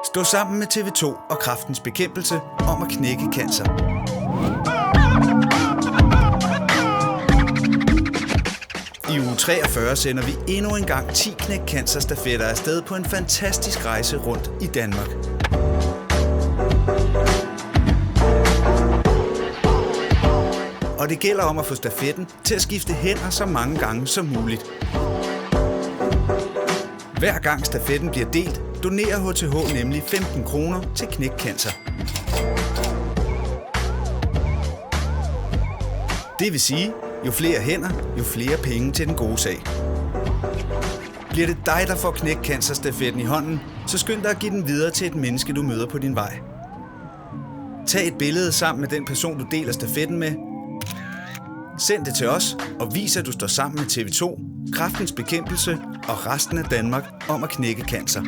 Stå sammen med TV2 og Kræftens Bekæmpelse om at knække cancer. I uge 43 sender vi endnu en gang 10 knæk cancer-stafetter afsted på en fantastisk rejse rundt i Danmark. Og det gælder om at få stafetten til at skifte hænder så mange gange som muligt. Hver gang stafetten bliver delt, donerer HTH nemlig 15 kroner til knæk cancer. Det vil sige, jo flere hænder, jo flere penge til den gode sag. Bliver det dig, der får knæk cancer-stafetten i hånden, så skynd dig at give den videre til et menneske, du møder på din vej. Tag et billede sammen med den person, du deler stafetten med. Send det til os og vis, at du står sammen med TV2, Kræftens Bekæmpelse og resten af Danmark om at knække cancer.